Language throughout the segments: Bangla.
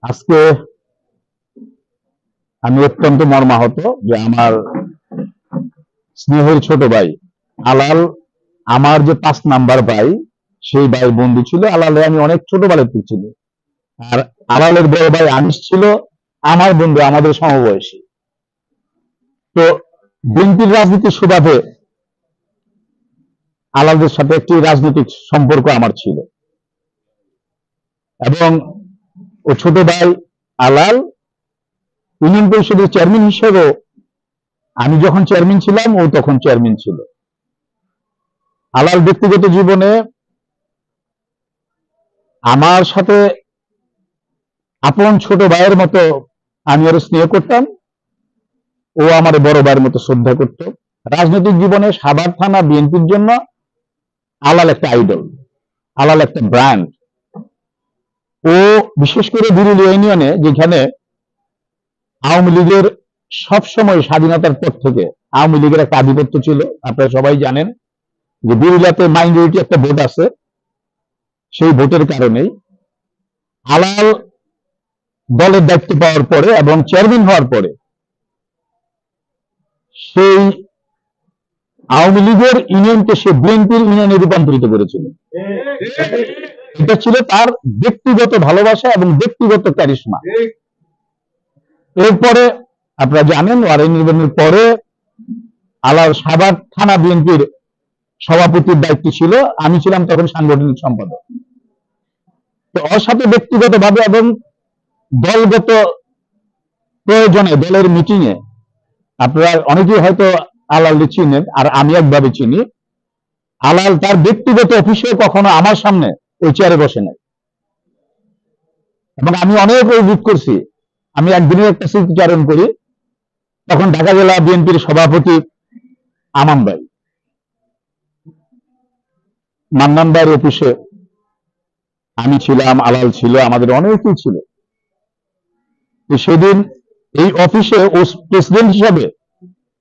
আজকে আমি অত্যন্ত মর্মাহত যে আমার স্নেহের ছোট ভাই আলাল, আমার যে 5 নাম্বার ভাই, সেই ভাই বন্ধু ছিল। আলালে আমি অনেক ছোটবেলার থেকে ছিল। আর আলালের বড় ভাই আনিস ছিল আমার বন্ধু, আমাদের সমবয়সী। তো বিএনপির রাজনীতির সুবাদে আলালদের সাথে একটি রাজনৈতিক সম্পর্ক আমার ছিল, এবং ও ছোট ভাই আলাল ইউনিয়ন পরিষদের চেয়ারম্যান হিসেবে, আমি যখন চেয়ারম্যান ছিলাম ও তখন চেয়ারম্যান ছিল। আলাল ব্যক্তিগত জীবনে আমার সাথে আপন ছোট ভাইয়ের মতো আমি ওর স্নেহ করতাম, ও আমার বড় ভাইয়ের মতো শ্রদ্ধা করত। রাজনৈতিক জীবনে সাভার থানা বিএনপির জন্য আলাল একটা আইডল, আলাল একটা ব্র্যান্ড। ও বিশেষ করে বিরুলিয়া ইউনিয়নে, যেখানে আওয়ামী লীগের সবসময় স্বাধীনতার পর থেকে আওয়ামী লীগের একটা আধিপত্য ছিল। আপনারা সবাই জানেন যে বিরুলিয়াতে মাইনরিটি একটা ভোট আছে। সেই ভোটের কারণেই আলাল দলের দায়িত্ব পাওয়ার পরে এবং চেয়ারম্যান হওয়ার পরে সেই আওয়ামী লীগের ইউনিয়নকে সে বিএনপির ইউনিয়নে রূপান্তরিত করেছিল। এটা ছিল তার ব্যক্তিগত ভালোবাসা এবং ব্যক্তিগত ক্যারিশমা। এরপরে আপনারা জানেন, ওয়ারেন নির্বাচনের পরে আলাল সাভার থানা বিএনপির সভাপতির দায়িত্ব ছিল, আমি ছিলাম তখন সাংগঠনিক সম্পাদক। তো ওর সাথে ব্যক্তিগত ভাবে এবং দলগত প্রয়োজনে, দলের মিটিং এ, আপনারা অনেকেই হয়তো আলাল চিনেন, আর আমি একভাবে চিনি। আলাল তার ব্যক্তিগত অফিসে কখনো আমার সামনে ওই চেয়ারে বসে নাই, এবং আমি অনেক অভিযোগ করছি। আমি একদিনের একটা স্মৃতিচারণ করি। তখন ঢাকা জেলা বিএনপির সভাপতি আমান ভাই, মান্নান ভাইয়ের অফিসে আমি ছিলাম, আলাল ছিল, আমাদের অনেকেই ছিল। তো সেদিন এই অফিসে ও প্রেসিডেন্ট হিসাবে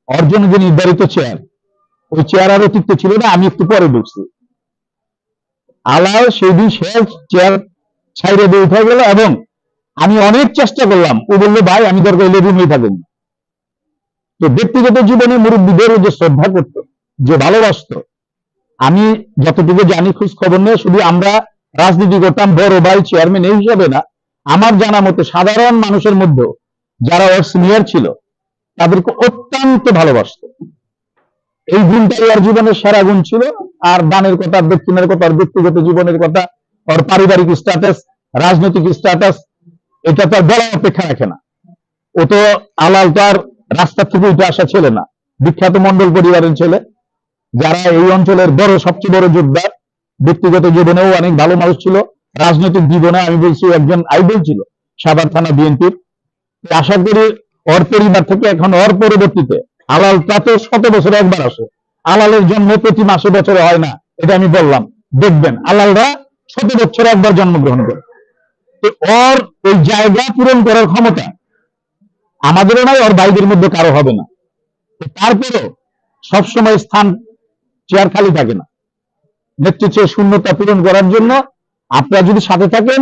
ওর জন্য যে নির্ধারিত চেয়ার, ওই চেয়ার আর অতিরিক্ত ছিল না, আমি একটু পরে ঢুকছি। আলাল সেই দিন শেষ চেয়ার ছাইরে দিয়ে উঠে গেল, এবং আমি অনেক চেষ্টা করলাম। ও বললো, ভাই আমি দরকার হলে রুমেই থাকবো না। তো ব্যক্তিগত জীবনে মুরব্বীদের যে শ্রদ্ধা করত, যে ভালোবাসত, আমি যতটুকু জানি, খোঁজ খবর নেই, শুধু আমরা রাজনীতি করতাম বড় ভাই চেয়ারম্যান এই হিসাবে না, আমার জানা মতে সাধারণ মানুষের মধ্যে যারা ওর সিনিয়র ছিল তাদেরকে অত্যন্ত ভালোবাসত। এই গুণটাই ওর জীবনের সেরা গুণ ছিল। আর দানের কথা, দক্ষিণের কথা, ওর ব্যক্তিগত জীবনের কথা, ওর পারিবারিক স্ট্যাটাস, রাজনৈতিক স্ট্যাটাস, এটা তো আর বলার অপেক্ষা রাখে না। ও তো আলাল তো আর রাস্তা থেকে উঠে আসা ছেলে না, বিখ্যাত মন্ডল পরিবারের ছেলে, যারা এই অঞ্চলের বড়, সবচেয়ে বড় যোদ্ধা। ব্যক্তিগত জীবনেও অনেক ভালো মানুষ ছিল, রাজনৈতিক জীবনে আমি বলছি একজন আইডল ছিল সাভার থানা বিএনপির। আশা করি ওর পরিবার থেকে এখন ওর পরবর্তীতে আলাল তাতে 100 বছরে একবার আসে। আলালের জন্ম প্রতি মাসে বছরে হয় না, এটা আমি বললাম। দেখবেন আলালরা 100 বছরে একবার জন্মগ্রহণ করে। তো ওর ওই জায়গা পূরণ করার ক্ষমতা আমাদেরও নাই, ওর ভাইদের মধ্যে কারো হবে না। তারপরেও সবসময় স্থান, চেয়ার খালি থাকে না। নেতৃত্বের শূন্যতা পূরণ করার জন্য আপনারা যদি সাথে থাকেন,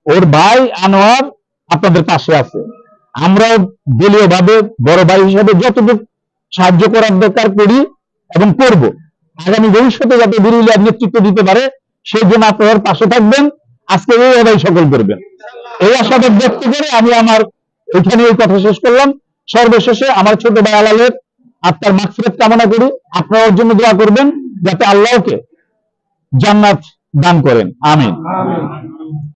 ওর ভাই আনোয়ার আপনাদের পাশে আছে। আমরাও দলীয় ভাবে বড় ভাই হিসাবে যতটুকু সাহায্য করার দরকার করি এবং করব। আগামী ভবিষ্যতে যাতে বিরুলিয়ার নেতৃত্ব দিতে পারে, সেই জন্য আপনার পাশে থাকবেন। আজকে এই ওরাই সকল করবেন, এই আশাবাদ ব্যক্ত করে আমি আমার এখানে এই কথা শেষ করলাম। সর্বশেষে আমার ছোট ভাই আলালের আত্মার মাগফিরাত কামনা করি। আপনারা ওর জন্য দোয়া করবেন যাতে আল্লাহকে জান্নাত দান করেন। আমিন।